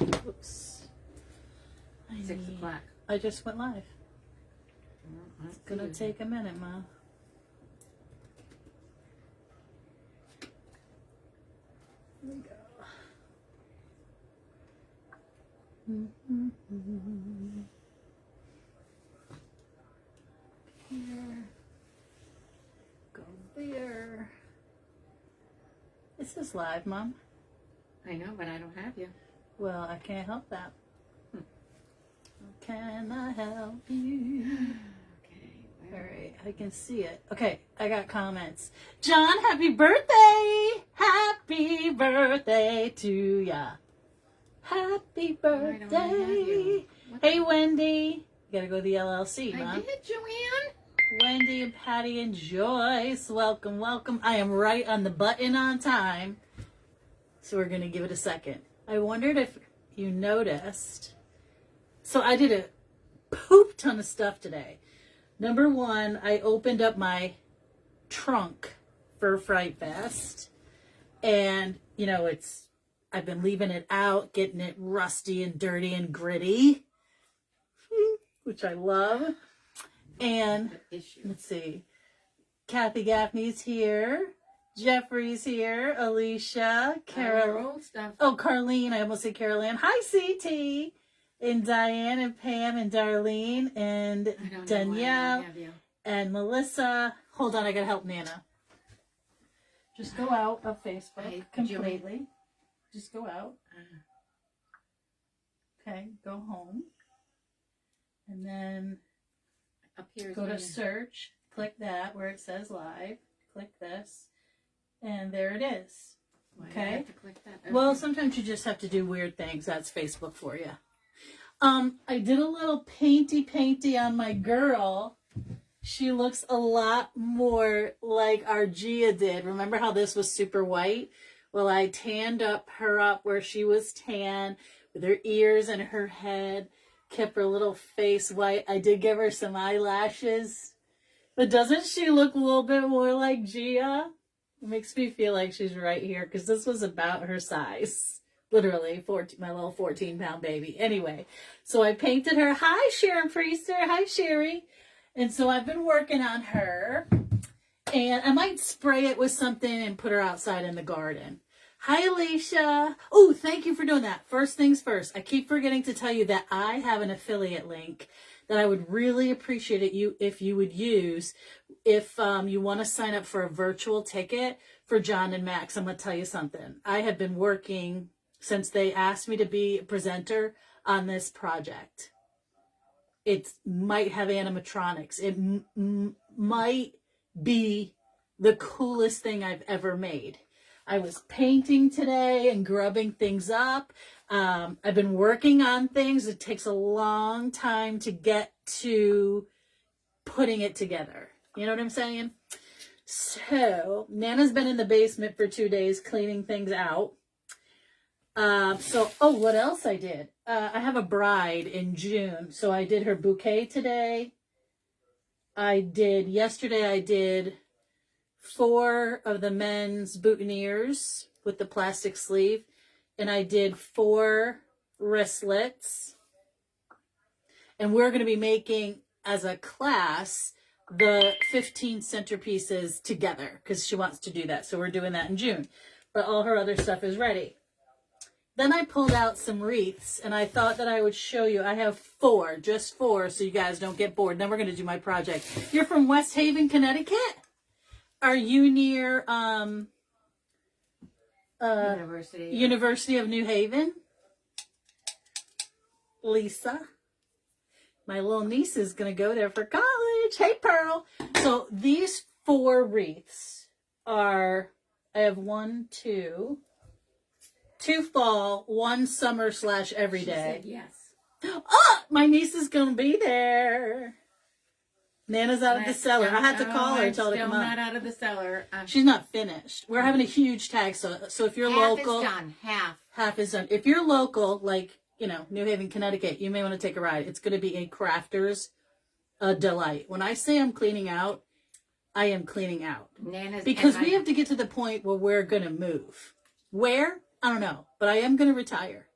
Oops. 6 o'clock. I just went live. Well, It's gonna take a minute, Ma. Here we go. Here. Go there. This is live, Mom. I know, but I don't have you. Well, I can't help that. Can I help you? Okay. All right, I can see it. Okay, I got comments. John, happy birthday! Happy birthday to ya. Happy birthday. Hey, Wendy. You gotta go to the LLC, Mom. I did, Joanne. Wendy and Patty and Joyce, welcome, welcome. I am right on the button on time, so we're gonna give it a second. I wondered if you noticed. So I did a poop ton of stuff today. Number one, I opened up my trunk for Fright Fest, and you know I've been leaving it out, getting it rusty and dirty and gritty, which I love. And let's see, Kathy Gaffney's here, Jeffrey's here, Alicia, Carol, Carlene, I almost said Caroline. Hi, CT, and Diane and Pam and Darlene and Danielle and Melissa. Hold on, I gotta help Nana. Just go out of Facebook completely. Just go out. Okay, go home. And then up here, go to search, click that where it says live, click this, and there it is. Okay. I have to click that? Okay. Well, sometimes you just have to do weird things. That's Facebook for you. I did a little painty on my girl. She looks a lot more like our Gia did. Remember how this was super white? Well, I tanned her up where she was tan with her ears and her head. Kept her little face white. I did give her some eyelashes. But doesn't she look a little bit more like Gia? It makes me feel like she's right here because this was about her size. Literally, my little 14-pound baby. Anyway, so I painted her. Hi, Sharon Priester. Hi, Sherry. And so I've been working on her. And I might spray it with something and put her outside in the garden. Hi, Alicia. Oh, thank you for doing that. First things first, I keep forgetting to tell you that I have an affiliate link that I would really appreciate it if you would use if you want to sign up for a virtual ticket for John and Max. I'm going to tell you something. I have been working since they asked me to be a presenter on this project. It might have animatronics. It might be the coolest thing I've ever made. I was painting today and grubbing things up. I've been working on things. It takes a long time to get to putting it together. You know what I'm saying? So, Nana's been in the basement for 2 days cleaning things out. What else I did? I have a bride in June. So I did her bouquet today. Yesterday I did 4 of the men's boutonnieres with the plastic sleeve, and I did 4 wristlets. And we're going to be making, as a class, the 15 centerpieces together because she wants to do that. So we're doing that in June. But all her other stuff is ready. Then I pulled out some wreaths, and I thought that I would show you. I have 4, just 4, so you guys don't get bored. Then we're going to do my project. You're from West Haven, Connecticut? Are you near University of New Haven? Lisa? My little niece is going to go there for college. Hey, Pearl. So these 4 wreaths are, I have 1, 2 fall, 1 summer / everyday. She said yes. Oh, my niece is going to be there. Nana's out of the cellar. I had to call her and tell her to come up. Still not out of the cellar. She's not finished. We're having a huge tag, so if you're local, half is done. Half is done. If you're local, like New Haven, Connecticut, you may want to take a ride. It's going to be a crafter's delight. When I say I'm cleaning out, I am cleaning out. Because we have to get to the point where we're going to move. Where? I don't know, but I am going to retire.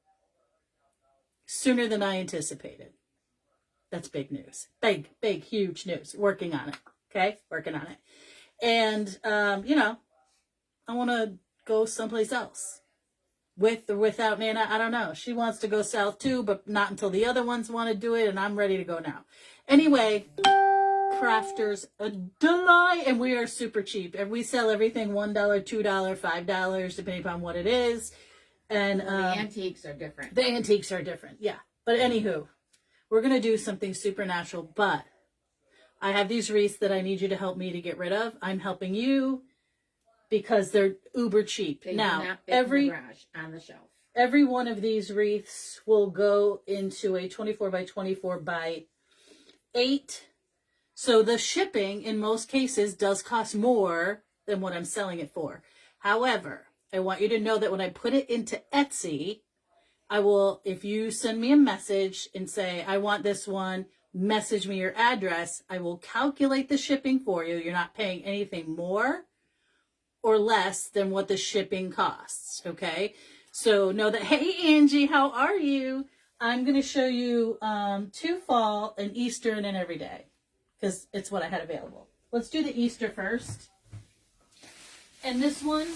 sooner than I anticipated. That's big news. Big, huge news. Working on it. Okay? Working on it. And, I want to go someplace else. With or without Nana, I don't know. She wants to go south too, but not until the other ones want to do it, and I'm ready to go now. Anyway, Crafters a delight, and we are super cheap. And we sell everything $1, $2, $5, depending upon what it is. And the antiques are different. The antiques are different, yeah. But anywho, we're going to do something supernatural, but I have these wreaths that I need you to help me to get rid of. I'm helping you because they're uber cheap. They now, do not fit in the garage on the shelf. Every one of these wreaths will go into a 24 by 24 by 8. So the shipping in most cases does cost more than what I'm selling it for. However, I want you to know that when I put it into Etsy, I will, if you send me a message and say, I want this one, message me your address, I will calculate the shipping for you. You're not paying anything more or less than what the shipping costs, okay? So know that, hey, Angie, how are you? I'm going to show you 2 fall, and Easter, and an everyday, because it's what I had available. Let's do the Easter first. And this one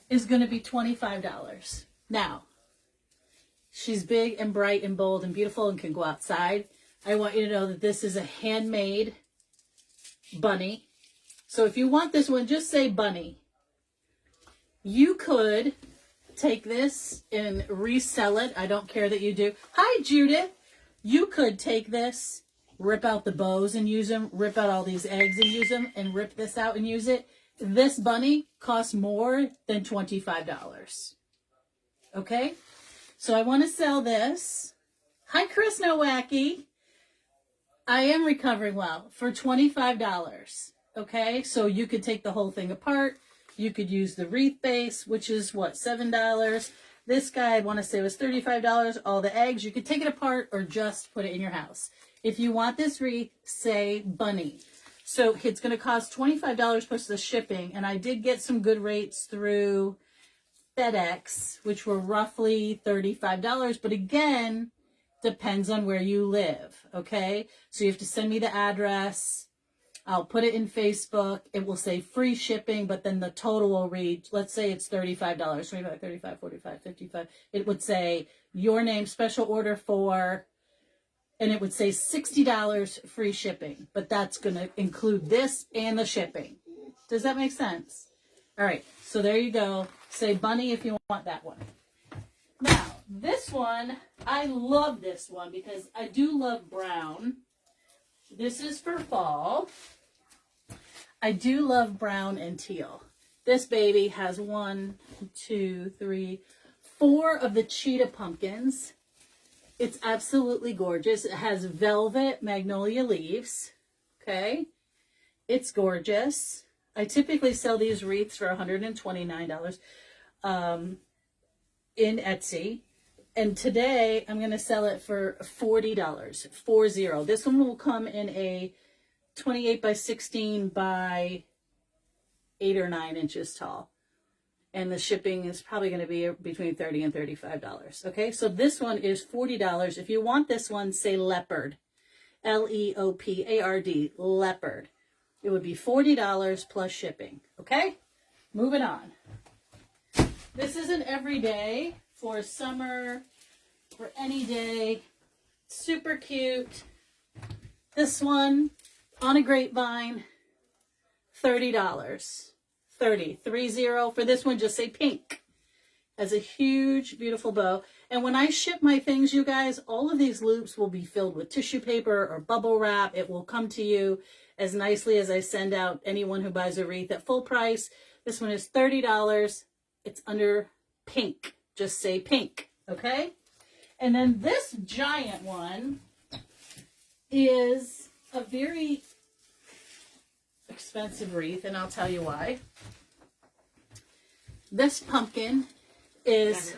is going to be $25. Now, she's big and bright and bold and beautiful and can go outside. I want you to know that this is a handmade bunny. So if you want this one, just say bunny. You could take this and resell it. I don't care that you do. Hi, Judith. You could take this, rip out the bows and use them, rip out all these eggs and use them, and rip this out and use it. This bunny costs more than $25. Okay? So I want to sell this. Hi, Chris Nowacki. I am recovering well for $25. Okay? So you could take the whole thing apart. You could use the wreath base, which is what, $7. This guy, I want to say, was $35. All the eggs, you could take it apart or just put it in your house. If you want this wreath, say bunny. So it's going to cost $25 plus the shipping. And I did get some good rates through FedEx, which were roughly $35. But again, depends on where you live. Okay. So you have to send me the address. I'll put it in Facebook. It will say free shipping, but then the total will read, let's say it's $35, 25, 35, 45, 55. It would say your name, special order for, and it would say $60 free shipping, but that's going to include this and the shipping. Does that make sense? All right. So there you go. Say bunny if you want that one. Now, this one, I love this one because I do love brown. This is for fall. I do love brown and teal. This baby has 1, 2, 3, 4 of the cheetah pumpkins. It's absolutely gorgeous. It has velvet magnolia leaves. Okay. It's gorgeous. I typically sell these wreaths for $129 in Etsy. And today I'm going to sell it for $40, 40. This one will come in a 28 by 16 by 8 or 9 inches tall. And the shipping is probably going to be between $30 and $35. Okay, so this one is $40. If you want this one, say leopard. Leopard. Leopard. It would be $40 plus shipping. Okay, moving on. This is an everyday for summer, for any day. Super cute. This one on a grapevine, $30. 30. For this one, just say pink. Has a huge, beautiful bow. And when I ship my things, you guys, all of these loops will be filled with tissue paper or bubble wrap. It will come to you as nicely as I send out anyone who buys a wreath at full price. This one is $30. It's under pink. Just say pink, okay? And then this giant one is a very expensive wreath, and I'll tell you why. This pumpkin is,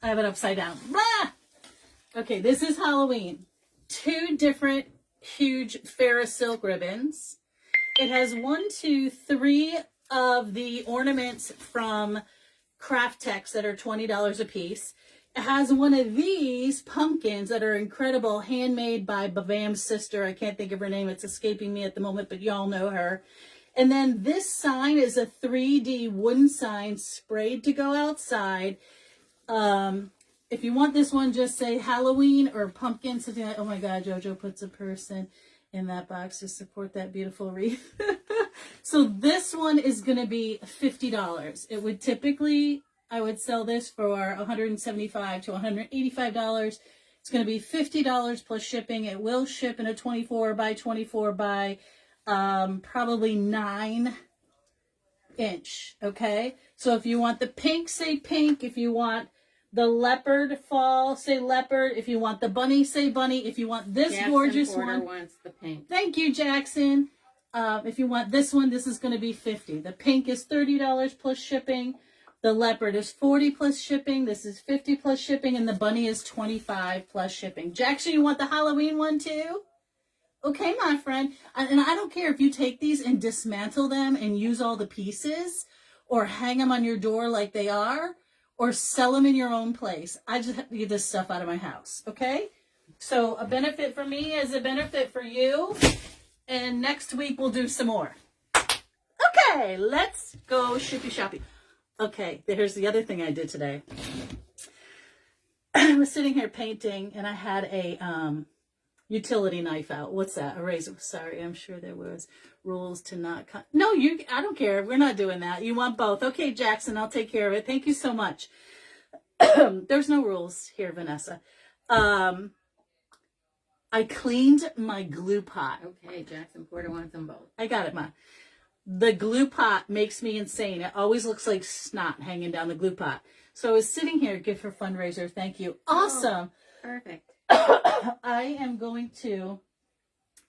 I have it upside down. Blah! Okay, this is Halloween. 2 different huge Ferris silk ribbons. It has 1, 2, 3 of the ornaments from Craft Tex that are $20 a piece. has one of these pumpkins that are incredible, handmade by Bavam's sister. I can't think of her name. It's escaping me at the moment, but y'all know her. And then this sign is a 3D wooden sign sprayed to go outside. If you want this one, just say Halloween or pumpkin. Something like, oh my God, JoJo puts a person in that box to support that beautiful wreath. So this one is going to be $50. It would typically, I would sell this for $175 to $185. It's going to be $50 plus shipping. It will ship in a 24 by 24 by probably 9 inch. Okay. So if you want the pink, say pink. If you want the leopard fall, say leopard. If you want the bunny, say bunny. If you want this Jackson gorgeous Porter one, wants the pink. thank you, Jackson. If you want this one, this is going to be $50. The pink is $30 plus shipping. The leopard is $40 plus shipping. This is $50 plus shipping, and the bunny is $25 plus shipping. Jackson, you want the Halloween one too? Okay, my friend. And I don't care if you take these and dismantle them and use all the pieces, or hang them on your door like they are, or sell them in your own place. I just have to get this stuff out of my house, okay? So a benefit for me is a benefit for you. And next week we'll do some more. Okay, let's go shippy shopping. Okay, here's the other thing I did today. I was sitting here painting, and I had a utility knife out. What's that? A razor. Sorry, I'm sure there was rules to not cut. No, I don't care. We're not doing that. You want both. Okay, Jackson, I'll take care of it. Thank you so much. There's no rules here, Vanessa. I cleaned my glue pot. Okay, Jackson Porter wants them both. I got it, Ma. The glue pot makes me insane. It always looks like snot hanging down the glue pot. So I was sitting here, gift for fundraiser. Thank you. Awesome. Oh, perfect. I am going to...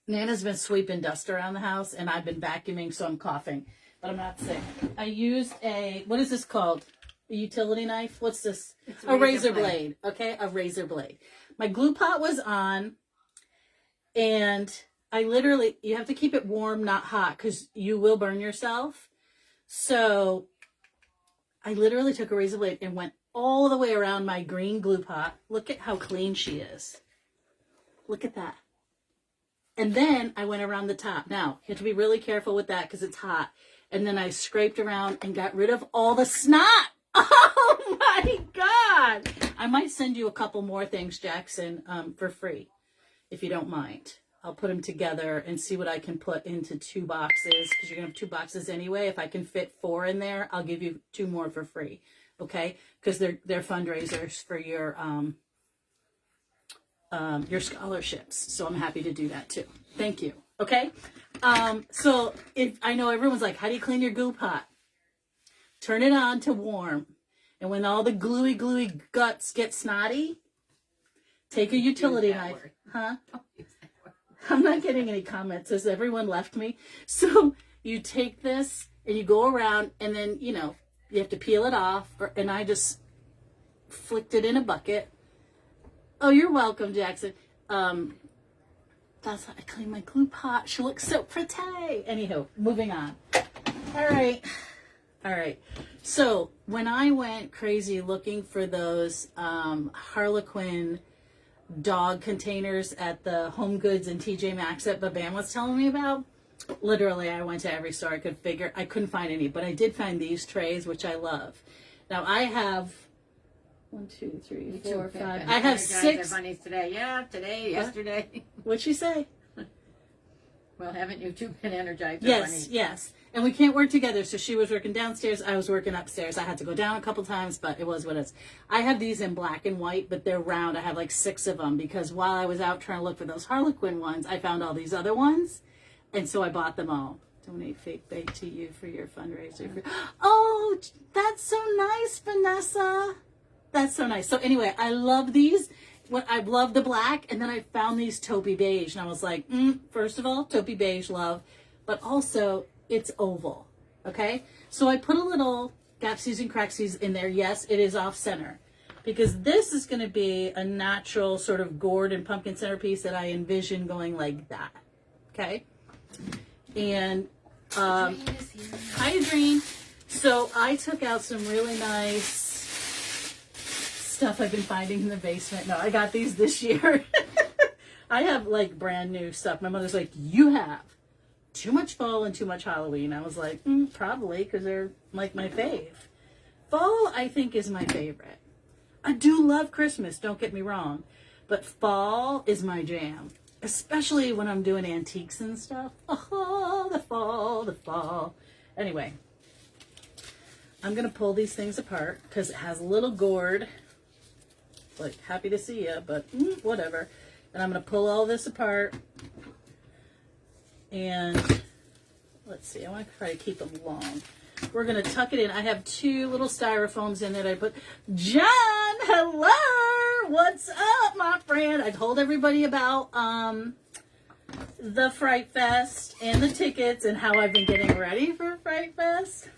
Nana's been sweeping dust around the house, and I've been vacuuming, so I'm coughing. But I'm not sick. I used what is this called? A utility knife? What's this? A razor blade. Okay, a razor blade. My glue pot was on... And you have to keep it warm, not hot, because you will burn yourself. So I literally took a razor blade and went all the way around my green glue pot. Look at how clean she is. Look at that. And then I went around the top. Now, you have to be really careful with that because it's hot. And then I scraped around and got rid of all the snot. Oh my God. I might send you a couple more things, Jackson, for free. If you don't mind. I'll put them together and see what I can put into 2 boxes, because you're going to have 2 boxes anyway. If I can fit 4 in there, I'll give you 2 more for free. Okay? Because they're fundraisers for your scholarships. So I'm happy to do that too. Thank you. Okay? So if I know everyone's like, how do you clean your glue pot? Turn it on to warm. And when all the gluey guts get snotty, take a utility knife. Huh? I'm not getting any comments. Has everyone left me? So you take this and you go around, and then, you have to peel it off. And I just flicked it in a bucket. Oh, you're welcome, Jackson. That's how I clean my glue pot. She looks so pretty. Anywho, moving on. All right. So when I went crazy looking for those Harlequin dog containers at the Home Goods and TJ Maxx that Babam was telling me about, literally I went to every store I could figure. I couldn't find any, but I did find these trays, which I love. Now I have 1, 2, 3, 4, 5. I have 6 bunnies today. Yeah, today, yesterday. What'd she say? Well, haven't you two been energized? Yes. And we can't work together. So she was working downstairs. I was working upstairs. I had to go down a couple times, but it was what it is. I have these in black and white, but they're round. I have like 6 of them because while I was out trying to look for those Harlequin ones, I found all these other ones. And so I bought them all. Donate fake bake to you for your fundraiser. Oh, that's so nice, Vanessa. That's so nice. So anyway, I love these. I love the black, and then I found these taupey beige, and I was like, first of all, taupey beige, love, but also it's oval, okay? So I put a little gapsies and cracksies in there. Yes, it is off center, because this is going to be a natural sort of gourd and pumpkin centerpiece that I envision going like that, okay? And hi, Adrien. So I took out some really nice stuff I've been finding in the basement. No, I got these this year. I have like brand new stuff. My mother's like, you have too much fall and too much Halloween. I was like, probably, because they're like my fave. Fall, I think, is my favorite. I do love Christmas, don't get me wrong, but fall is my jam, especially when I'm doing antiques and stuff. Oh, the fall, the fall. Anyway, I'm going to pull these things apart because it has a little gourd. Like, happy to see you, but whatever. And I'm going to pull all this apart. And let's see, I want to try to keep them long. We're going to tuck it in. I have 2 little styrofoams in that I put. John, hello! What's up, my friend? I told everybody about the Fright Fest and the tickets and how I've been getting ready for Fright Fest.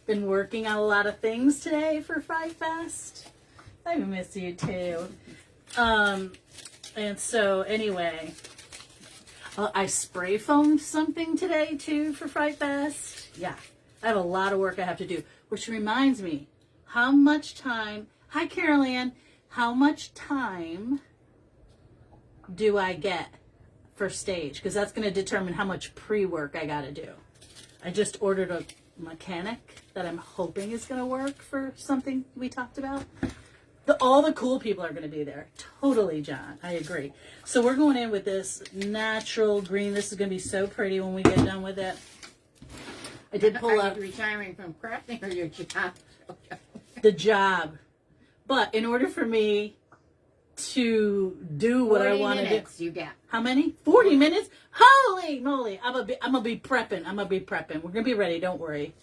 Been working on a lot of things today for Fright Fest. I miss you too. And so anyway, I spray foamed something today too for Fright Fest. Yeah, I have a lot of work I have to do, which reminds me, how much time, hi Carol Ann, how much time do I get for stage? Because that's going to determine how much pre-work I got to do. I just ordered a mechanic that I'm hoping is going to work for something we talked about. All the cool people are going to be there. Totally, John. I agree. So we're going in with this natural green. This is going to be so pretty when we get done with it. I did pull up. Are you retiring from crafting or your job? The job. But in order for me to do what I want to do. 40 minutes you get. How many? 40 minutes? Holy moly. I'm gonna be prepping. We're going to be ready. Don't worry.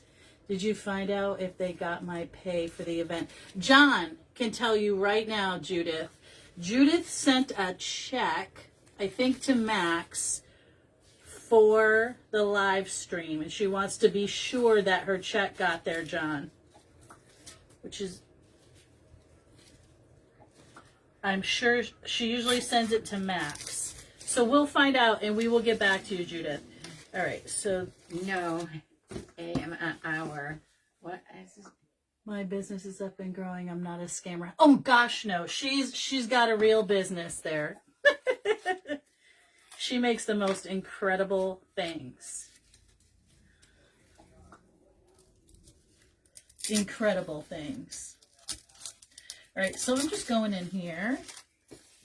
Did you find out if they got my pay for the event? John can tell you right now, Judith. Judith sent a check, I think, to Max for the live stream. And she wants to be sure that her check got there, John. Which is, I'm sure she usually sends it to Max. So we'll find out and we will get back to you, Judith. All right, so. No. AM an hour. What is this? My business is up and growing. I'm not a scammer. Oh gosh, no. She's got a real business there. She makes the most incredible things. Incredible things. All right, so I'm just going in here,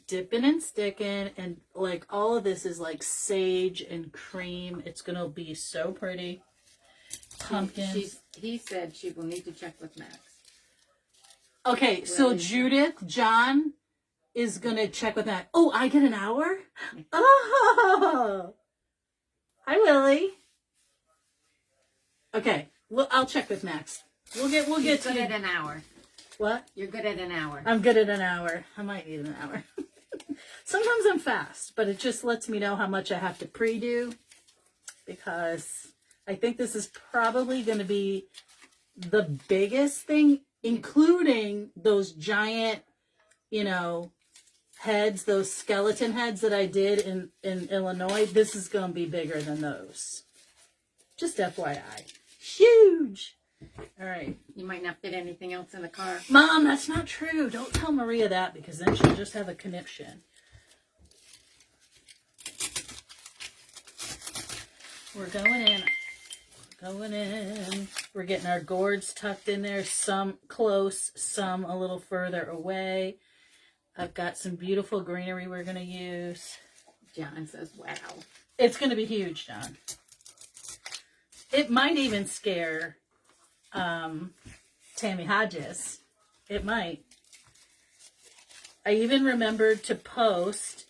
dipping and sticking, and like all of this is like sage and cream. It's gonna be so pretty. Pumpkins. He said she will need to check with Max. Okay, so Judith, John is going to check with that. Oh, I get an hour? Oh! Hi, Willie. Okay, well, I'll check with Max. We'll get You're to good at an hour. What? You're good at an hour. I'm good at an hour. I might need an hour. Sometimes I'm fast, but it just lets me know how much I have to pre-do because I think this is probably going to be the biggest thing, including those giant, heads, those skeleton heads that I did in Illinois. This is going to be bigger than those. Just FYI. Huge. All right. You might not fit anything else in the car. Mom, that's not true. Don't tell Maria that because then she'll just have a conniption. We're going in. We're getting our gourds tucked in there, some close, some a little further away. I've got some beautiful greenery we're going to use. John says, wow. It's going to be huge, John. It might even scare Tammy Hodges. It might. I even remembered to post,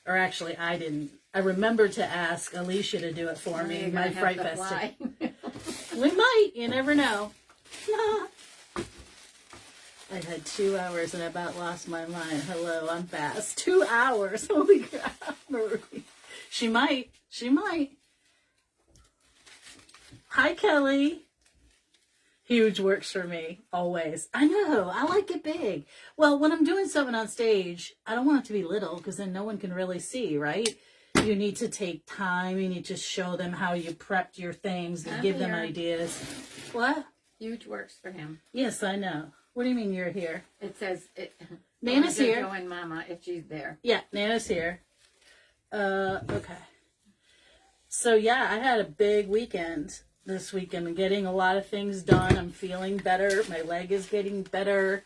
or actually I didn't. I remembered to ask Alicia to do it for me. My Fright Fest. We might. You never know. I had 2 hours and I about lost my mind. Hello, I'm fast. 2 hours. Holy crap, Marie. She might. Hi, Kelly. Huge works for me, always. I know. I like it big. Well, when I'm doing something on stage, I don't want it to be little because then no one can really see, right? You need to take time. You need to show them how you prepped your things and give them ideas. What? Huge works for him. Yes, I know. What do you mean you're here? It says it. Nana's here. Joe and Mama, if she's there. Yeah, Nana's here. Okay. So yeah, I had a big weekend this weekend, getting a lot of things done. I'm feeling better. My leg is getting better.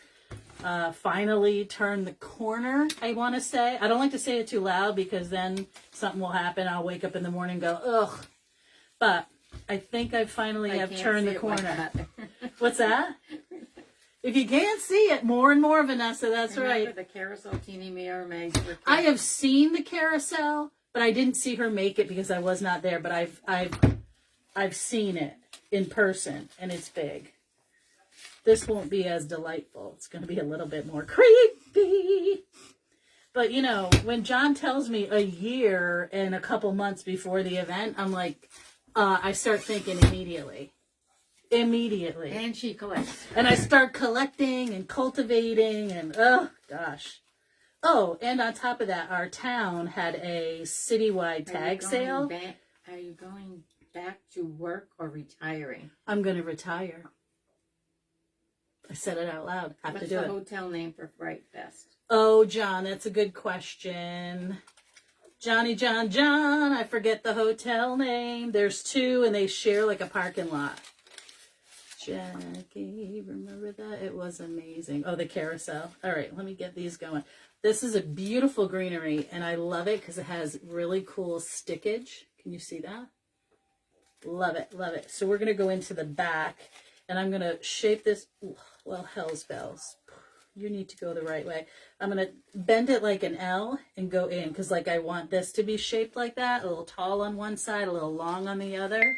Finally turned the corner, I want to say. I don't like to say it too loud because then something will happen. I'll wake up in the morning and go, ugh. But I think I finally have turned the corner. What's that? If you can't see it, more and more, Vanessa, that's Remember right. the carousel Teeny Mayor made? I have seen the carousel, but I didn't see her make it because I was not there. But I've seen it in person, and it's big. This won't be as delightful. It's going to be a little bit more creepy. But, you know, when John tells me a year and a couple months before the event, I'm like, I start thinking immediately. Immediately. And she collects. And I start collecting and cultivating and, oh, gosh. Oh, and on top of that, our town had a citywide tag sale. Are you going back to work or retiring? I'm going to retire. I said it out loud. Have to do it. What's the hotel name for Fright Fest? Oh, John, that's a good question. Johnny John John, I forget the hotel name. There's two, and they share like a parking lot. Jackie, remember that? It was amazing. Oh, the carousel. All right, let me get these going. This is a beautiful greenery, and I love it because it has really cool stickage. Can you see that? Love it, love it. So we're going to go into the back, and I'm going to shape this. Well, hell's bells. You need to go the right way. I'm going to bend it like an L and go in because like I want this to be shaped like that. A little tall on one side, a little long on the other.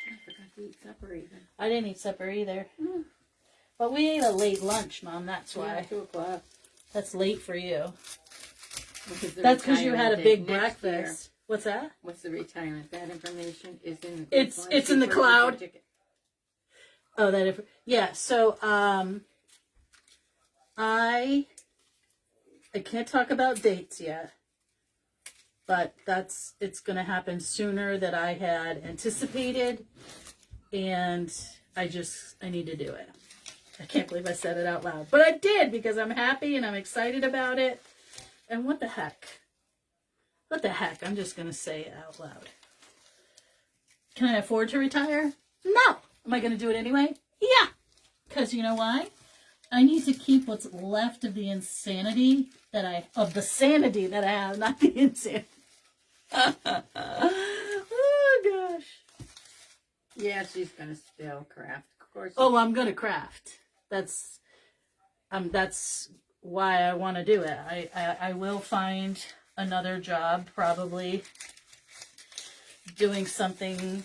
I forgot to eat supper either. I didn't eat supper either. But we ate a late lunch, Mom. That's why. Yeah, 2 o'clock. That's late for you. That's because you had a big breakfast. What's that? What's the retirement? That information is in the It's in the cloud. Oh, yeah. So I can't talk about dates yet, but it's going to happen sooner than I had anticipated, and I need to do it. I can't believe I said it out loud, but I did because I'm happy and I'm excited about it. And what the heck? What the heck? I'm just going to say it out loud. Can I afford to retire? No. Am I going to do it anyway? Yeah. Because you know why? I need to keep what's left of the insanity of the sanity that I have, not the insanity. Oh, gosh. Yeah, she's going to still craft. Of course. Oh, I'm going to craft. That's why I want to do it. I will find another job, probably doing something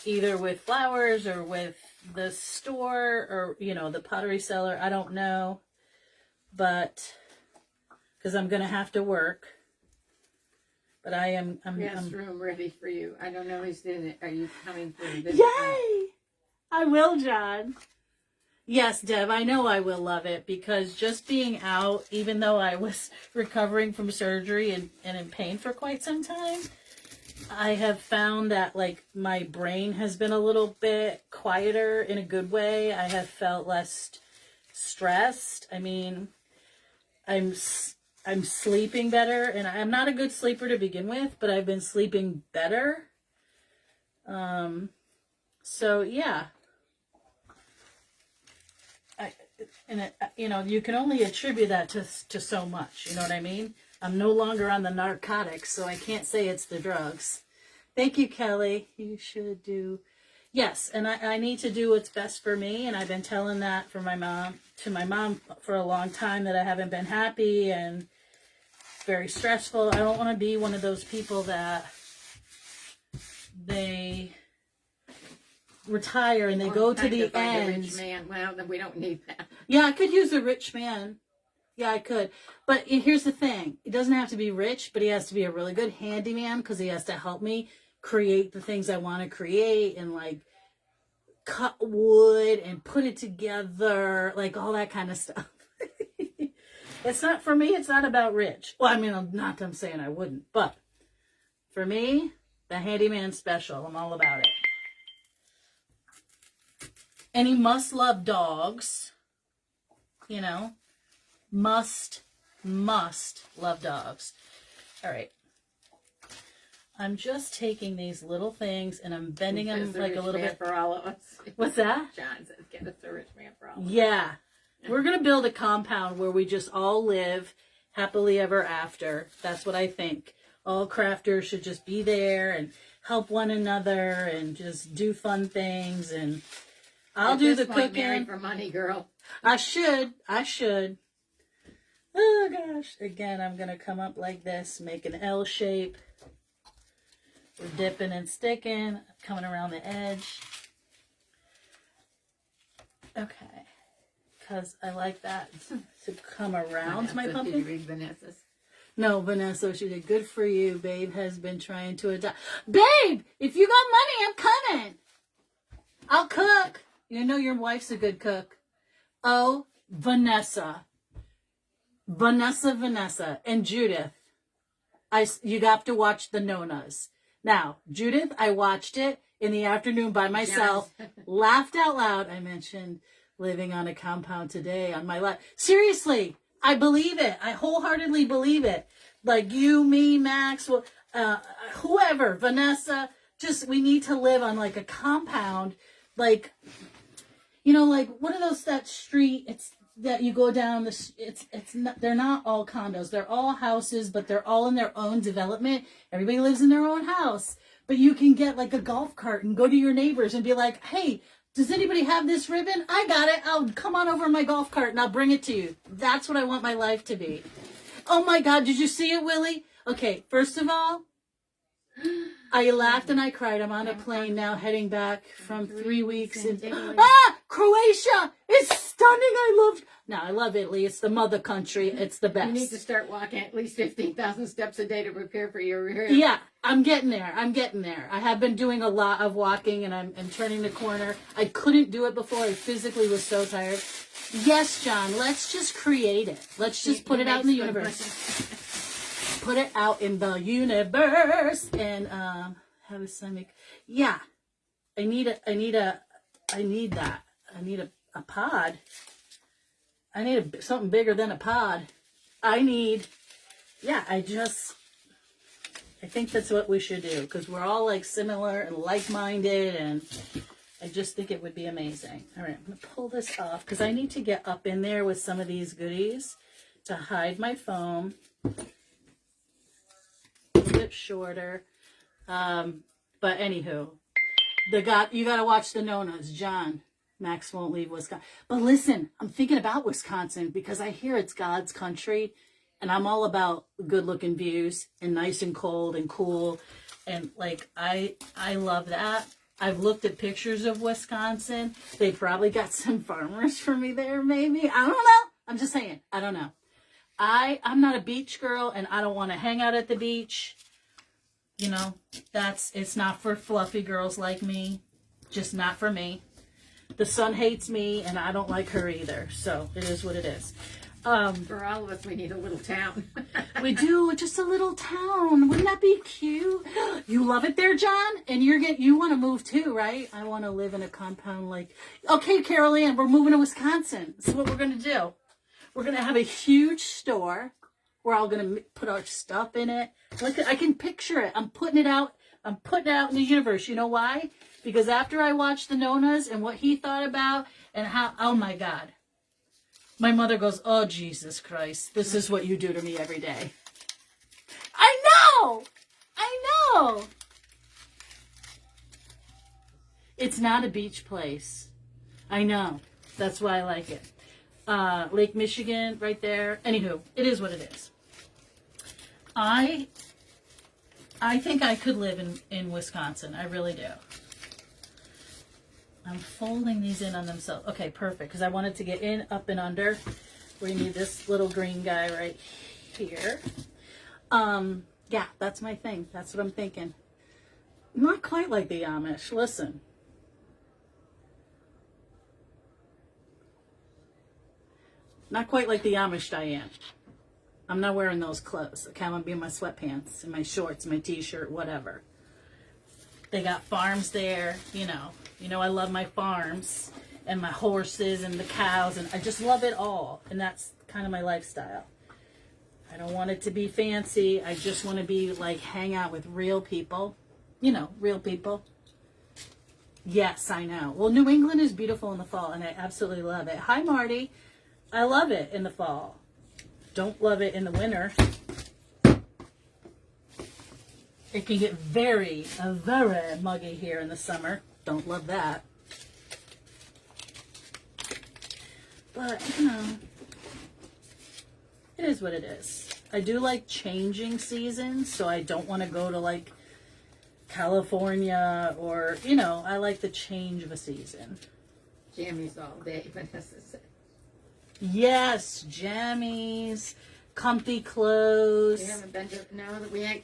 either with flowers or with the store or, the pottery seller. I don't know, but because I'm going to have to work. But I'm room ready for you. I don't know who's in it. Are you coming for this? Yay! I will, John. Yes, Deb, I know I will love it because just being out, even though I was recovering from surgery and in pain for quite some time, I have found that like my brain has been a little bit quieter in a good way. I have felt less stressed. I mean, I'm sleeping better, and I'm not a good sleeper to begin with, but I've been sleeping better. So yeah. You can only attribute that to so much. You know what I mean? I'm no longer on the narcotics, so I can't say it's the drugs. Thank you, Kelly. You should do. Yes, and I need to do what's best for me, and I've been telling that to my mom for a long time that I haven't been happy and it's very stressful. I don't want to be one of those people that they retire and they go to the end. Rich man. Well, then we don't need that. Yeah, I could use a rich man. Yeah, I could. But here's the thing. He doesn't have to be rich, but he has to be a really good handyman because he has to help me create the things I want to create and like cut wood and put it together, like all that kind of stuff. It's not, for me, it's not about rich. Well, I mean, I'm saying I wouldn't, but for me, the handyman special, I'm all about it. Any must-love dogs, you know, must love dogs. All right. I'm just taking these little things and I'm bending them like a little bit. For all of us. What's that? John says, get us a rich man for all of us. Yeah. We're going to build a compound where we just all live happily ever after. That's what I think. All crafters should just be there and help one another and just do fun things. And I'll do the cooking. Married for money, girl. I should. Oh gosh. Again, I'm going to come up like this, make an L shape. We're dipping and sticking, coming around the edge. Okay. Because I like that to come around my pumpkin. Did you read Vanessa's? No, Vanessa, she did. Good for you. Babe has been trying to adopt. Babe, if you got money, I'm coming. I'll cook. You know your wife's a good cook. Oh, Vanessa. Vanessa, and Judith. You have to watch the Nonas. Now, Judith, I watched it in the afternoon by myself, yes. Laughed out loud. I mentioned living on a compound today on my life. Seriously, I believe it. I wholeheartedly believe it. Like you, me, Max, whoever, Vanessa, just we need to live on like a compound. Like, you know, like what are those, that street, it's that you go down it's not, they're not all condos, they're all houses, but they're all in their own development. Everybody lives in their own house, but you can get like a golf cart and go to your neighbors and be like, hey, does anybody have this ribbon? I got it. I'll come on over in my golf cart and I'll bring it to you. That's what I want my life to be. Oh my God, did you see it, Willie? Okay, first of all, I laughed and I cried. I'm on a plane now heading back from 3 weeks. Croatia! It's stunning. I love Italy. It's the mother country. It's the best. You need to start walking at least 15,000 steps a day to prepare for your rear. Yeah, I'm getting there. I have been doing a lot of walking and I'm turning the corner. I couldn't do it before. I physically was so tired. Yes, John, let's just create it. Let's just put it out in the universe. Put it out in the universe and have a stomach. Yeah, I need that. I need a pod. I need something bigger than a pod. I think that's what we should do because we're all like similar and like-minded, and I just think it would be amazing. All right, I'm gonna pull this off because I need to get up in there with some of these goodies to hide my foam. A bit shorter, but anywho, you gotta watch the Nonas. John, Max won't leave Wisconsin, but listen, I'm thinking about Wisconsin because I hear it's God's country, and I'm all about good looking views and nice and cold and cool, and like I love that. I've looked at pictures of Wisconsin. They probably got some farmers for me there, maybe. I don't know. I'm just saying. I don't know. I'm not a beach girl and I don't want to hang out at the beach. You know, it's not for fluffy girls like me. Just not for me. The sun hates me and I don't like her either. So it is what it is. For all of us, we need a little town. We do, just a little town. Wouldn't that be cute? You love it there, John? And you want to move too, right? I want to live in a compound like, okay, Carol Ann, we're moving to Wisconsin. This is what we're going to do. We're going to have a huge store. We're all going to put our stuff in it. Look, I can picture it. I'm putting it out in the universe. You know why? Because after I watched the Nonas and what he thought about and how, oh my God. My mother goes, oh, Jesus Christ. This is what you do to me every day. I know. It's not a beach place. I know. That's why I like it. Lake Michigan right there. Anywho, it is what it is. I think I could live in Wisconsin. I really do. I'm folding these in on themselves. Okay, perfect. Because I wanted to get in, up, and under. We need this little green guy right here. Yeah, that's my thing. That's what I'm thinking. Not quite like the Amish. Listen. Not quite like the Amish, Diane. I'm not wearing those clothes. Okay, I'm going to be in my sweatpants and my shorts, my t-shirt, whatever. They got farms there, you know. You know I love my farms. and my horses and the cows, and I just love it all. And that's kind of my lifestyle. I don't want it to be fancy. I just want to be like hang out with real people. You know, real people. Yes, I know. Well, New England is beautiful in the fall, and I absolutely love it. Hi, Marty. I love it in the fall. Don't love it in the winter. It can get very muggy here in the summer. Don't love that. But, you know, it is what it is. I do like changing seasons, so I don't want to go to like California or, you know, I like the change of a season. Jammies all day, Vanessa said. Yes, jammies, comfy clothes. We haven't been to, no,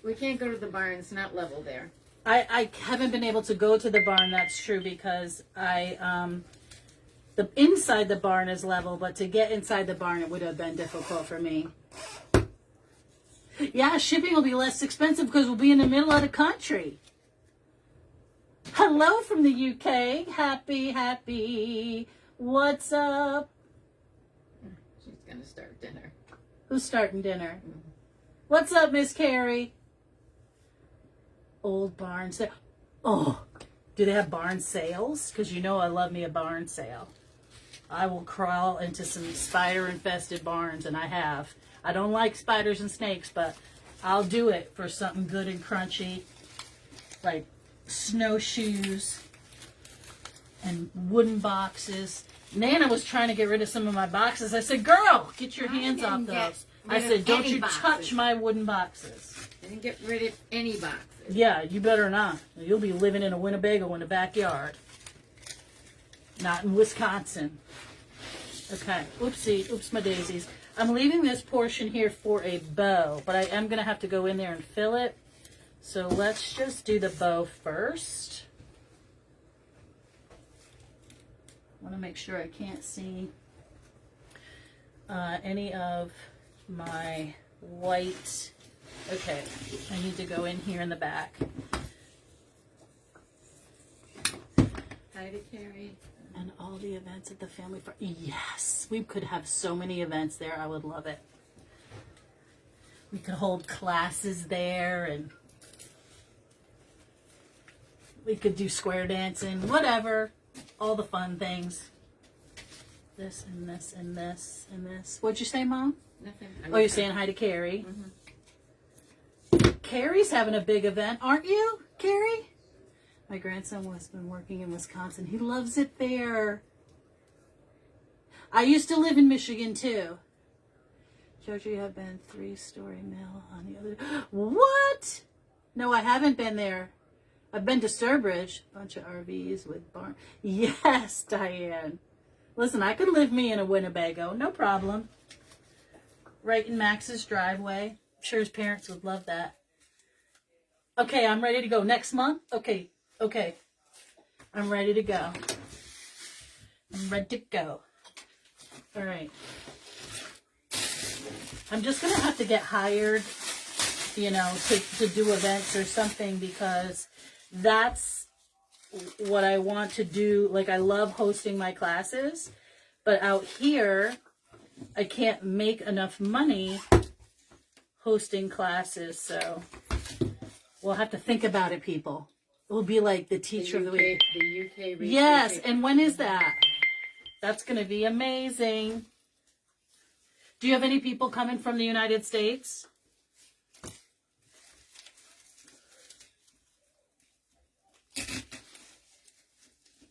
we can't go to the barn. It's not level there. I haven't been able to go to the barn, that's true, because the inside the barn is level, but to get inside the barn, it would have been difficult for me. Yeah, shipping will be less expensive because we'll be in the middle of the country. Hello from the UK. Happy. What's up? She's going to start dinner. Who's starting dinner? Mm-hmm. What's up, Miss Carrie? Old barn sale. Oh, do they have barn sales? Because you know I love me a barn sale. I will crawl into some spider-infested barns, and I have. I don't like spiders and snakes, but I'll do it for something good and crunchy, like snowshoes and wooden boxes. Nana was trying to get rid of some of my boxes. I said, girl, get your hands off those. I said, don't you touch my wooden boxes. I didn't get rid of any boxes. Yeah, you better not. You'll be living in a Winnebago in the backyard. Not in Wisconsin. Okay. Oopsie. Oops, my daisies. I'm leaving this portion here for a bow, but I am going to have to go in there and fill it. So let's just do the bow first. I want to make sure I can't see any of my white. Okay, I need to go in here in the back. Hi to Carrie. And all the events at the family farm. Yes, we could have so many events there. I would love it. We could hold classes there, and we could do square dancing, whatever. All the fun things. This and this and this and this. What'd you say, Mom? Nothing. Oh, you're saying hi to Carrie. Mm-hmm. Carrie's having a big event, aren't you, Carrie? My grandson has been working in Wisconsin. He loves it there. I used to live in Michigan, too. Jojo, you have been 3-story mill on the other. What? No, I haven't been there. I've been to Sturbridge. Bunch of RVs with barn. Yes, Diane. Listen, I could live me in a Winnebago. No problem. Right in Max's driveway. I'm sure his parents would love that. Okay, I'm ready to go. Next month? Okay. I'm ready to go. All right. I'm just going to have to get hired, you know, to do events or something, because that's what I want to do. Like, I love hosting my classes, but out here, I can't make enough money hosting classes, so we'll have to think about it, people. We'll be like the teacher of the week. The UK. Yes, and when is that? That's going to be amazing. Do you have any people coming from the United States?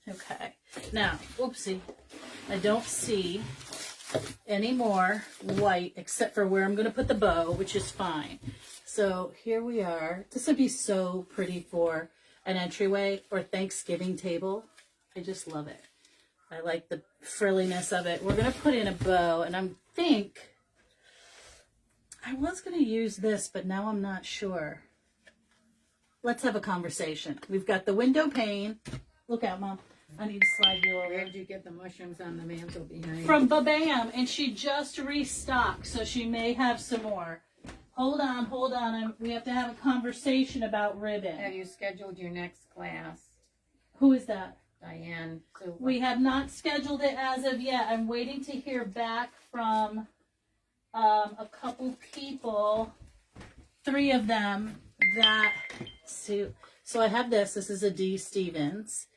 Okay. Now, oopsie. I don't see any more white except for where I'm going to put the bow, which is fine. So here we are. This would be so pretty for an entryway or Thanksgiving table. I just love it. I like the frilliness of it. We're going to put in a bow, and I think I was going to use this, but now I'm not sure. Let's have a conversation. We've got the window pane. Look out, Mom. I need to slide you over. Where did you get the mushrooms on the mantle behind? From Babam, and she just restocked, so she may have some more. Hold on. We have to have a conversation about ribbon. Have you scheduled your next class? Who is that? Diane. So We have not scheduled it as of yet. I'm waiting to hear back from a couple people, 3 of them that so I have this. This is a D. Stevens.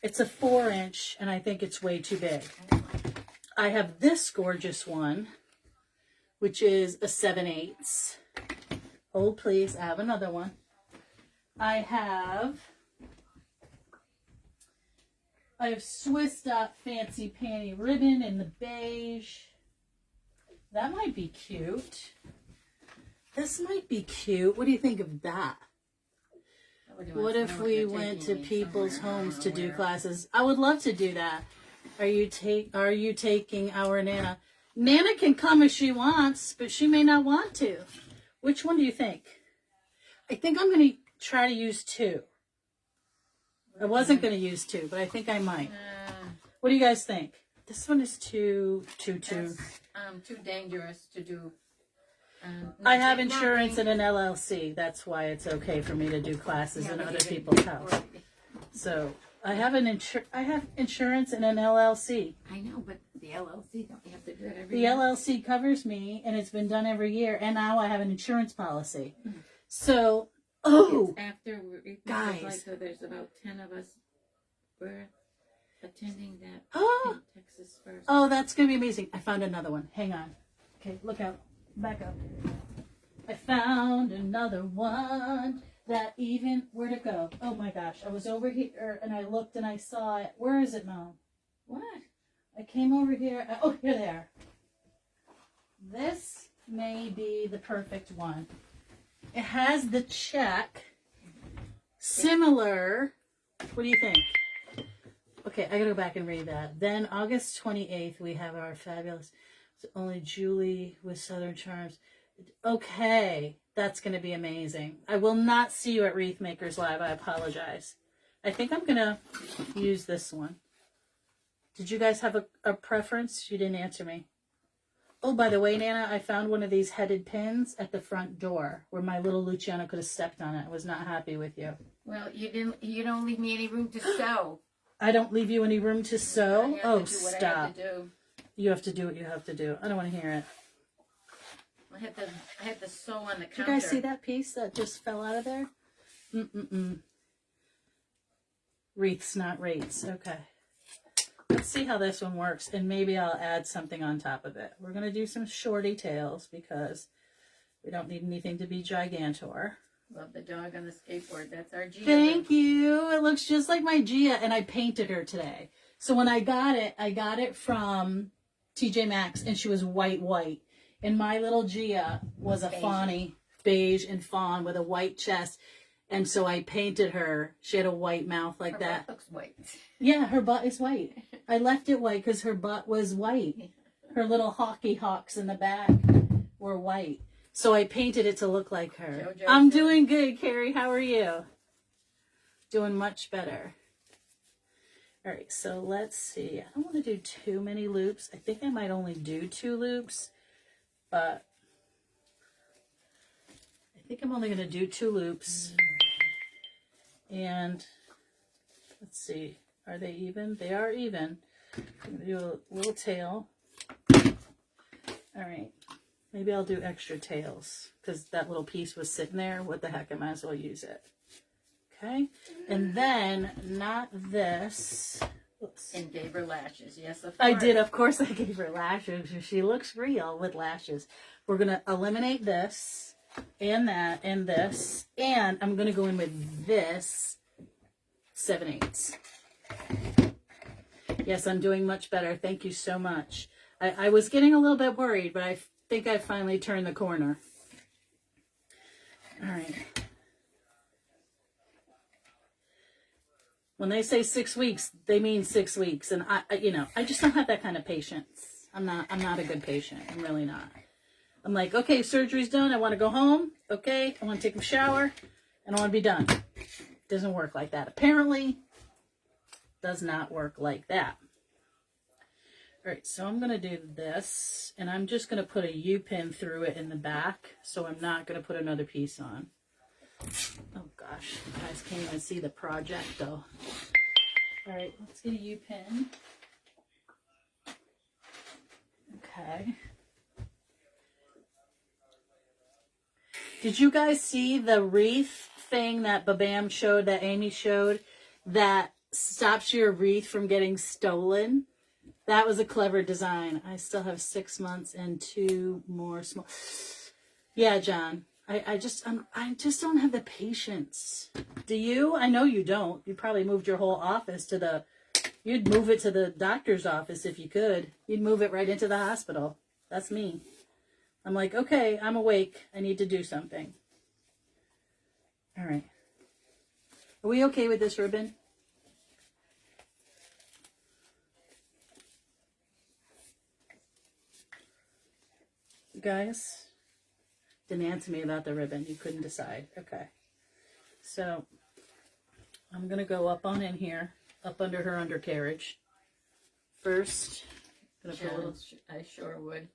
It's a 4-inch, and I think it's way too big. I have this gorgeous one, which is a 7/8. Hold please, I have another one. I have Swiss Dot Fancy Panty Ribbon in the beige. That might be cute. This might be cute. What do you think of that? What if we went to people's homes to do classes? I would love to do that. Are you taking our Nana? Nana can come if she wants, but she may not want to. Which one do you think? I think I'm going to try to use 2. I wasn't going to use 2, but I think I might. What do you guys think? This one is too dangerous to do. I have insurance in an LLC. That's why it's okay for me to do classes in other people's house. So I have insurance in an LLC. I know, but the LLC, don't you have to do it every The year? LLC covers me, and it's been done every year. And now I have an insurance policy. So, It's after guys. like, so there's about 10 of us. We're attending that in Texas first. Oh, that's going to be amazing. I found another one. Hang on. Okay, look out. Back up. I found another one that even... Where'd it go? Oh, my gosh. I was over here, and I looked, and I saw it. Where is it, Mom? What? I came over here. Oh, here they are. This may be the perfect one. It has the check. Similar. What do you think? Okay, I gotta go back and read that. Then August 28th, we have our fabulous... Only Julie with Southern Charms. Okay, that's going to be amazing. I will not see you at Wreath Makers Live. I apologize. I think I'm going to use this one. Did you guys have a preference? You didn't answer me. Oh, by the way, Nana, I found one of these headed pins at the front door where my little Luciano could have stepped on it. I was not happy with you. Well, you don't leave me any room to sew. I don't leave you any room to sew? Oh, stop. I have to do. You have to do what you have to do. I don't want to hear it. I had to sew on the counter. Did you guys see that piece that just fell out of there? Wreaths, not rates. Okay. Let's see how this one works, and maybe I'll add something on top of it. We're going to do some shorty tails because we don't need anything to be gigantor. Love the dog on the skateboard. That's our Gia. Thank you. It looks just like my Gia, and I painted her today. So when I got it from TJ Maxx, and she was white. And my little Gia was a fawny, beige and fawn with a white chest. And so I painted her. She had a white mouth like that. Her butt looks white. Yeah, her butt is white. I left it white because her butt was white. Her little hockey hawks in the back were white. So I painted it to look like her. Jojo, I'm doing good, Carrie. How are you? Doing much better. All right, so let's see. I don't want to do too many loops. I think I might only do 2 loops, but I think I'm only going to do 2 loops. And let's see. Are they even? They are even. I'm going to do a little tail. All right. Maybe I'll do extra tails because that little piece was sitting there. What the heck? I might as well use it. Okay. And then, not this. Oops. And gave her lashes. Yes, of course. I did. Of course, I gave her lashes. She looks real with lashes. We're going to eliminate this and that and this. And I'm going to go in with this 7/8. Yes, I'm doing much better. Thank you so much. I was getting a little bit worried, but I think I finally turned the corner. All right. When they say 6 weeks, they mean 6 weeks. And I just don't have that kind of patience. I'm not a good patient. I'm really not. I'm like, okay, surgery's done. I want to go home. Okay. I want to take a shower and I want to be done. Doesn't work like that. Apparently does not work like that. All right. So I'm going to do this and I'm just going to put a U-pin through it in the back. So I'm not going to put another piece on. Oh gosh, you guys can't even see the project though. All right, let's get a U-pin. Okay. Did you guys see the wreath thing that Babam showed, that Amy showed, that stops your wreath from getting stolen? That was a clever design. I still have 6 months and 2 more small. Yeah, John. I just don't have the patience. Do you? I know you don't. You probably moved your whole office to the. You'd move it to the doctor's office if you could. You'd move it right into the hospital. That's me. I'm like, okay, I'm awake. I need to do something. All right. Are we okay with this ribbon? You guys didn't answer me about the ribbon. You couldn't decide. Okay. So I'm going to go up on in here, up under her undercarriage. First, I'm gonna put a little... I sure would.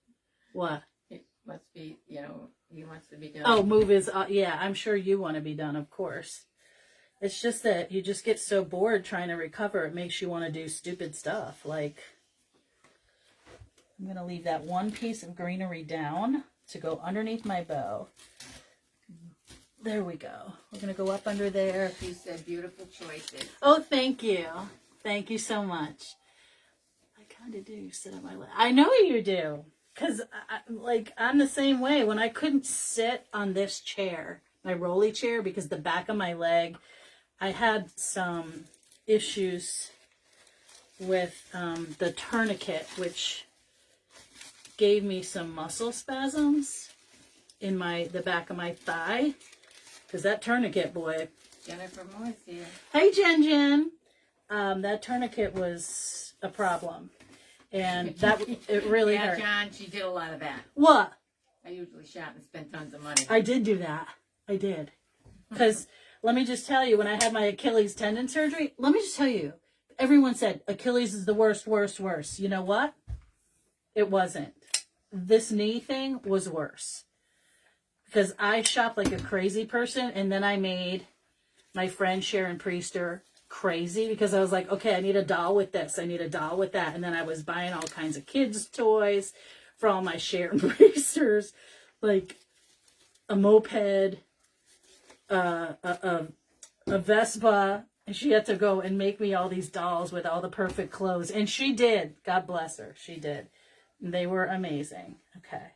What? It must be, he wants to be done. Oh, move is, yeah, I'm sure you want to be done, of course. It's just that you just get so bored trying to recover. It makes you want to do stupid stuff. Like, I'm going to leave that one piece of greenery down to go underneath my bow. There we go. We're going to go up under there. You said beautiful choices. Oh, thank you. Thank you so much. I kind of do sit on my leg. I know you do. Because, I'm the same way. When I couldn't sit on this chair, my rolly chair, because the back of my leg, I had some issues with the tourniquet, which gave me some muscle spasms in the back of my thigh. Because that tourniquet, boy. Jennifer Moore's here. Hey, Jen. That tourniquet was a problem. And it really hurt. Yeah, John, she did a lot of that. What? I usually shop and spend tons of money. I did do that. I did. Because let me just tell you, when I had my Achilles tendon surgery, let me just tell you, everyone said Achilles is the worst. You know what? It wasn't. This knee thing was worse. Because I shopped like a crazy person, and then I made my friend Sharon Priester crazy because I was like, okay, I need a doll with this. I need a doll with that. And then I was buying all kinds of kids' toys for all my Sharon Priesters, like a moped, a Vespa. And she had to go and make me all these dolls with all the perfect clothes. And she did. God bless her. She did. And they were amazing. Okay.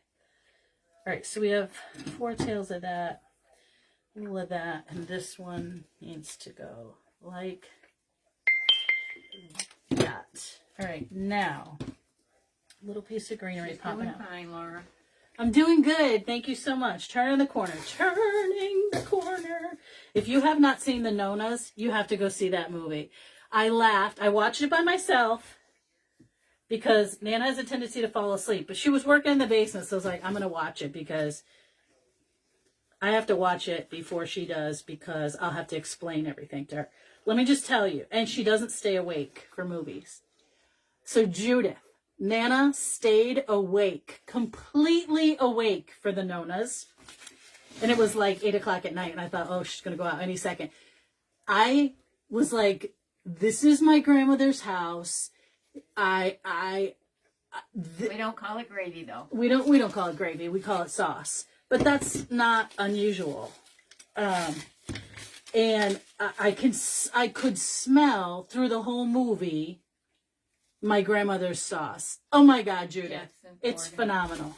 All right, so we have 4 tails of that, all of that, and this one needs to go like that. All right, now, a little piece of greenery popping out. Doing fine, Laura. I'm doing good. Thank you so much. Turning the corner. Turning the corner. If you have not seen The Nonas, you have to go see that movie. I laughed. I watched it by myself. Because Nana has a tendency to fall asleep. But she was working in the basement, so I was like, I'm going to watch it because I have to watch it before she does because I'll have to explain everything to her. Let me just tell you. And she doesn't stay awake for movies. So Judith, Nana stayed awake, completely awake for The Nonas. And it was like 8 o'clock at night. And I thought, oh, she's going to go out any second. I was like, this is my grandmother's house. We don't call it gravy though. We don't call it gravy. We call it sauce. But that's not unusual. And I could smell through the whole movie my grandmother's sauce. Oh my God, Judith. Jackson It's phenomenal.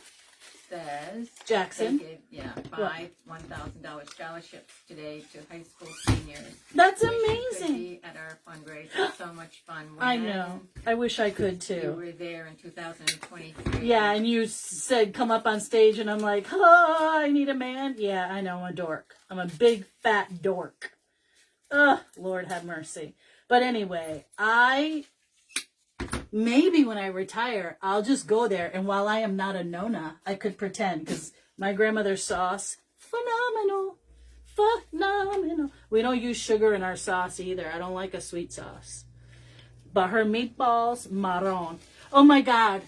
Says Jackson? they gave, 5 $1,000 scholarships today to high school seniors. That's Wish you amazing. could be at our fundraiser. So much fun. I know. I wish I could You too. were there in 2023. Yeah, and you said come up on stage and I'm like, oh, I need a man. Yeah, I know, I'm a dork. I'm a big fat dork. Ugh, Lord have mercy. But anyway, maybe when I retire, I'll just go there. And while I am not a Nona, I could pretend because my grandmother's sauce, phenomenal. We don't use sugar in our sauce either. I don't like a sweet sauce. But her meatballs, marron. Oh my God.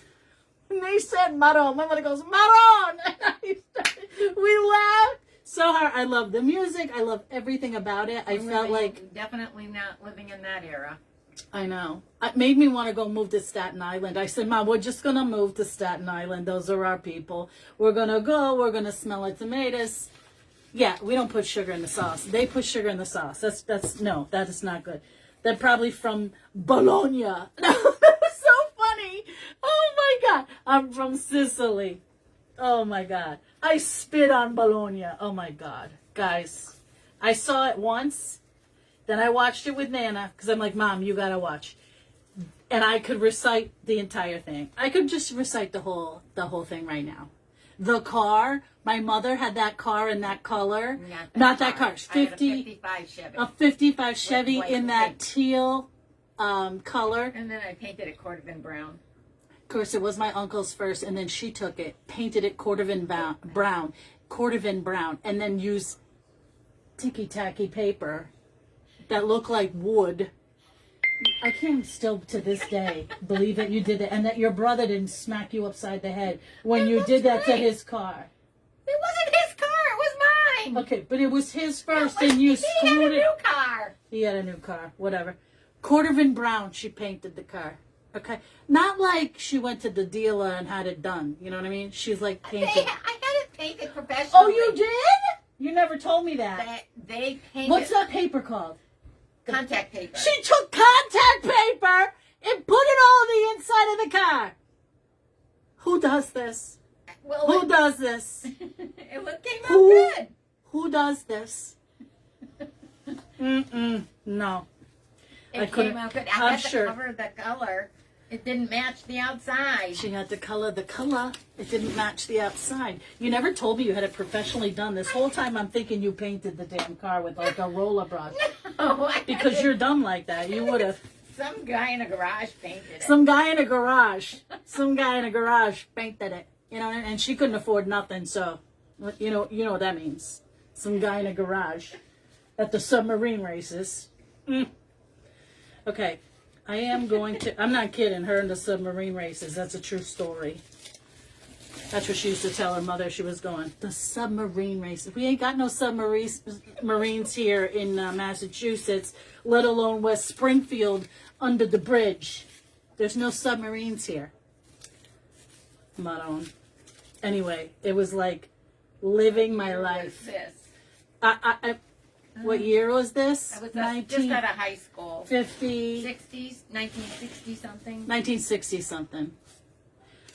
When they said marron, my mother goes, marron. We laughed so hard. I love the music. I love everything about it. I felt like. Definitely not living in that era. I know. It made me want to go move to Staten Island. I said, Mom, we're just going to move to Staten Island. Those are our people. We're going to go. We're going to smell like tomatoes. Yeah, we don't put sugar in the sauce. They put sugar in the sauce. No, that is not good. They're probably from Bologna. That was so funny. Oh my God. I'm from Sicily. Oh my God. I spit on Bologna. Oh my God. Guys, I saw it once. Then I watched it with Nana because I'm like, Mom, you got to watch. And I could recite the entire thing. I could just recite the whole thing right now. The car, my mother had that car in that color. Not that car. 55 Chevy. A 55 Chevy white in that paint. teal color. And then I painted it Cordovan brown. Of course, it was my uncle's first, and then she took it, painted it Cordovan brown, and then used ticky-tacky paper that looked like wood. I can't still to this day believe that you did that, and that your brother didn't smack you upside the head when you did that to his car. It wasn't his car. It was mine. Okay, but it was his first, and you He had a screwed it. new car. He had a new car, whatever. Cordovan brown, she painted the car. Okay, not like she went to the dealer and had it done. You know what I mean? She's like painted. I had it painted professionally. Oh, you did? You never told me that. They painted. What's that paper called? Contact paper. She took contact paper and put it all on the inside of the car. Who does this? Well, Who does this? it came out Who? good. Who does this? No. I It couldn't- came out good. I'm I had to sure. cover the color. It didn't match the outside. She had to color the color. It didn't match the outside. You never told me you had it professionally done. This whole time I'm thinking you painted the damn car with like a roller brush. No, Because you're dumb like that. You would have. Some guy in a garage painted it. Some guy in a garage painted it. You know, and she couldn't afford nothing, so you know what that means. Some guy in a garage at the submarine races. Okay. I am going to, I'm not kidding, her in the submarine races. That's a true story. That's what she used to tell her mother she was going. The submarine races. We ain't got no submarines here in Massachusetts, let alone West Springfield under the bridge. There's no submarines here. Maroon. Anyway, it was like living my life. What year was this? I was just out of high school. 50. 60s, 1960 something. 1960 something.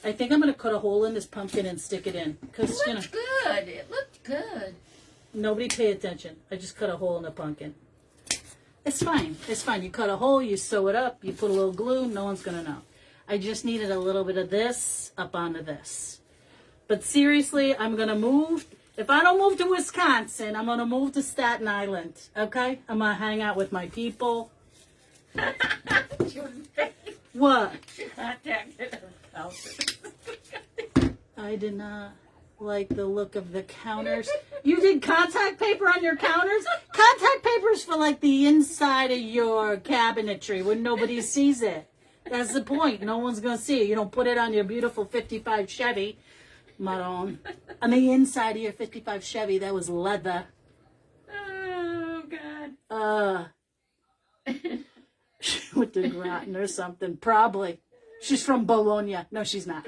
I think I'm going to cut a hole in this pumpkin and stick it in. Because, It looked good. It looked good. nobody pay attention. I just cut a hole in the pumpkin. It's fine. It's fine. You cut a hole, you sew it up, you put a little glue, no one's going to know. I just needed a little bit of this up onto this. But seriously, I'm going to move. If I don't move to Wisconsin, I'm going to move to Staten Island. Okay? I'm going to hang out with my people. What? Contacted herself. I did not like the look of the counters. You did contact paper on your counters? Contact paper is for like the inside of your cabinetry when nobody sees it. That's the point. No one's going to see it. You don't put it on your beautiful 55 Chevy. Maroon. On the inside of your 55 Chevy, that was leather. Oh, God. She went to Groton or something. Probably. She's from Bologna. No, she's not.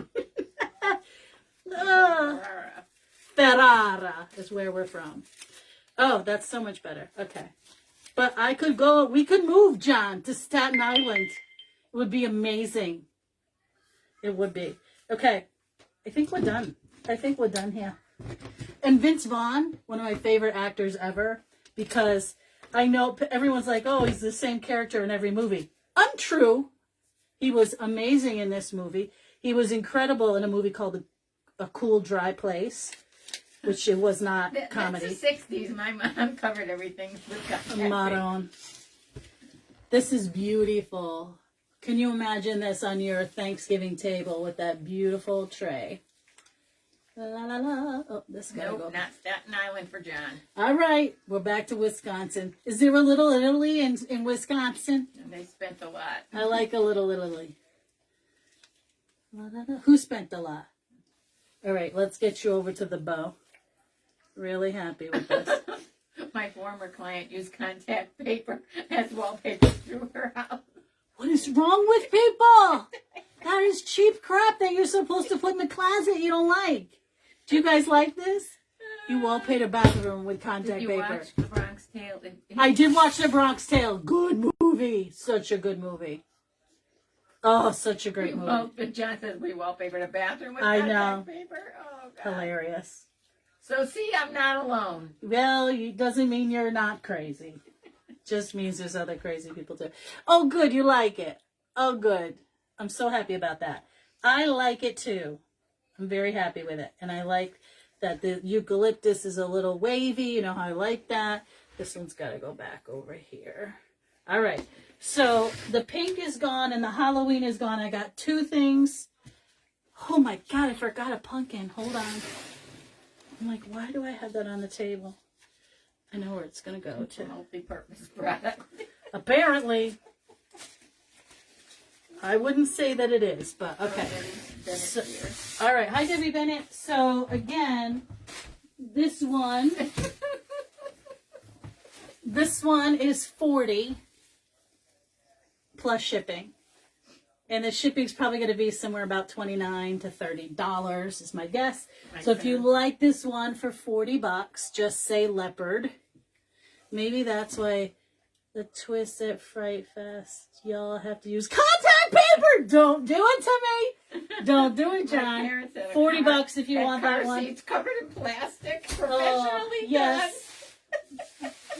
Ferrara is where we're from. Oh, that's so much better. Okay. But we could move, John, to Staten Island. It would be amazing. It would be. Okay. I think we're done. Here. And Vince Vaughn, one of my favorite actors ever, because I know everyone's like, oh, he's the same character in every movie. Untrue. He was amazing in this movie. He was incredible in a movie called A Cool, Dry Place, which it was not comedy. That's the 60s. My mom covered everything with contact Maroon. This is beautiful. Can you imagine this on your Thanksgiving table with that beautiful tray? La, la, la. Oh, this gotta Nope, go. not Staten Island for John. All right, we're back to Wisconsin. Is there a Little Italy in Wisconsin? And they spent a lot. I like a Little Italy. La, la, la. Who spent a lot? All right, let's get you over to the bow. Really happy with this. My former client used contact paper as wallpaper through her house. What is wrong with people? That is cheap crap that you're supposed to put in the closet you don't like. Do you guys like this? You wallpaper bathroom with contact Did you paper. watch The Bronx Tale? I did watch The Bronx Tale. Good movie. Such a good movie. Oh, such a great movie. Well, John says we wallpapered a bathroom with I contact know. paper. Oh, God. Hilarious. So, see, I'm not alone. Well, it doesn't mean you're not crazy. Just means there's other crazy people too. Oh, good. You like it. Oh, good. I'm so happy about that. I like it too. I'm very happy with it. And I like that the eucalyptus is a little wavy. You know how I like that. This one's got to go back over here. All right. So the pink is gone and the Halloween is gone. I got two things. Oh my God, I forgot a pumpkin. Hold on. I'm like, why do I have that on the table? I know where it's going to go to. Multi-purpose product. Apparently. I wouldn't say that it is, but okay. So, all right. Hi, Debbie Bennett. So, again, this one is $40 plus shipping. And the shipping's probably going to be somewhere about $29 to $30 is my guess. So if you like this one for $40, just say leopard. Maybe that's why the twist at Fright Fest, y'all have to use contact paper. Don't do it to me. Don't do it, John. $40 if you want that one. It's covered in plastic, professionally yes.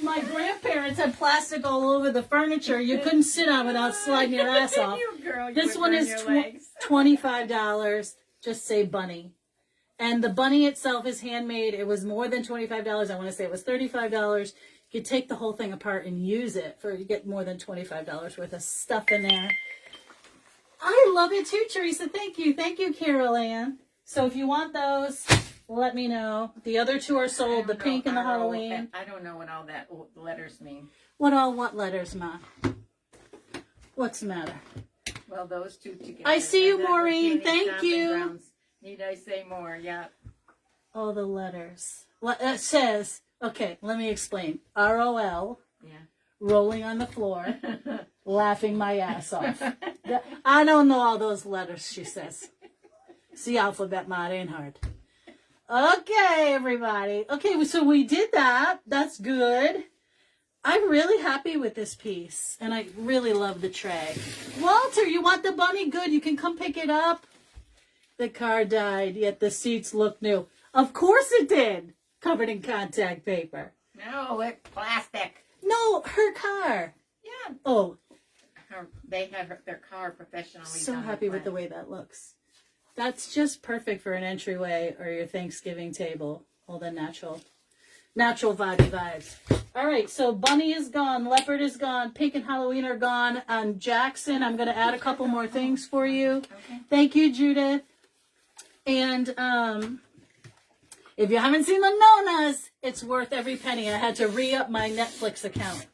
My grandparents had plastic all over the furniture. You couldn't sit on without sliding your ass off. This one is $25. Just say bunny. And the bunny itself is handmade. It was more than $25. I want to say it was $35. You could take the whole thing apart and use it you get more than $25 worth of stuff in there. I love it too, Teresa. Thank you. Thank you, Carol Ann. So if you want those, let me know. The other two are sold, the pink and the Halloween. I don't know what all that letters mean. What letters, Ma? What's the matter? Well, those two together. I see you, Maureen. Thank you. Grounds. Need I say more? Yeah. All the letters. It says, okay, let me explain. ROL. Yeah. Rolling on the floor. Laughing my ass off. I don't know all those letters, she says. See, alphabet, Ma, it ain't hard. Okay, everybody. Okay, so we did that. That's good. I'm really happy with this piece, and I really love the tray. Walter, you want the bunny? Good. You can come pick it up. The car died, yet the seats look new. Of course it did. Covered in contact paper. No, it's plastic. No, her car. Yeah. Oh. They have their car professionally So done happy with the way that looks. That's just perfect for an entryway or your Thanksgiving table. All the natural vibes. All right, so bunny is gone, leopard is gone, pink and Halloween are gone. On Jackson, I'm going to add a couple more things for you. Okay. Thank you, Judith. And if you haven't seen the Nonas, it's worth every penny. I had to re-up my Netflix account.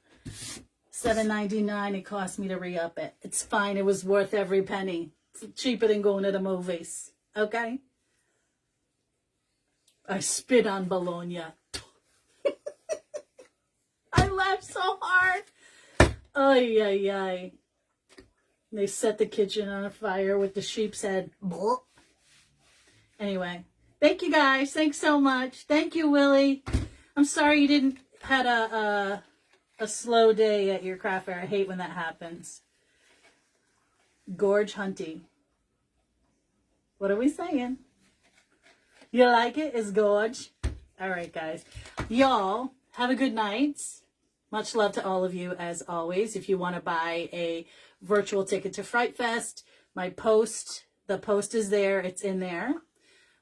$7.99 it cost me to re-up it. It's fine. It was worth every penny. It's cheaper than going to the movies. Okay? I spit on Bologna. I laughed so hard. Ay, ay, ay. They set the kitchen on fire with the sheep's head. Anyway, thank you guys. Thanks so much. Thank you, Willie. I'm sorry you didn't had a slow day at your craft fair. I hate when that happens. Gorge Hunty. What are we saying? You like it? It's gorge. All right, guys. Y'all, have a good night. Much love to all of you, as always. If you want to buy a virtual ticket to Fright Fest, the post is there. It's in there.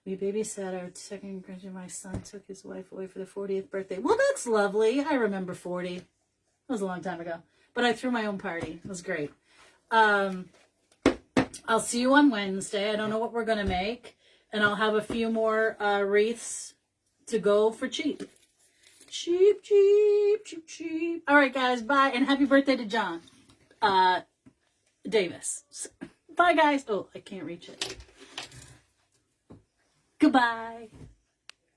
We babysat our second grandchild. My son took his wife away for the 40th birthday. Well, that's lovely. I remember 40. That was a long time ago. But I threw my own party. It was great. I'll see you on Wednesday. I don't know what we're going to make. And I'll have a few more wreaths to go for cheap. Cheap, cheap, cheap, cheap. All right, guys. Bye. And happy birthday to John Davis. Bye, guys. Oh, I can't reach it. Goodbye.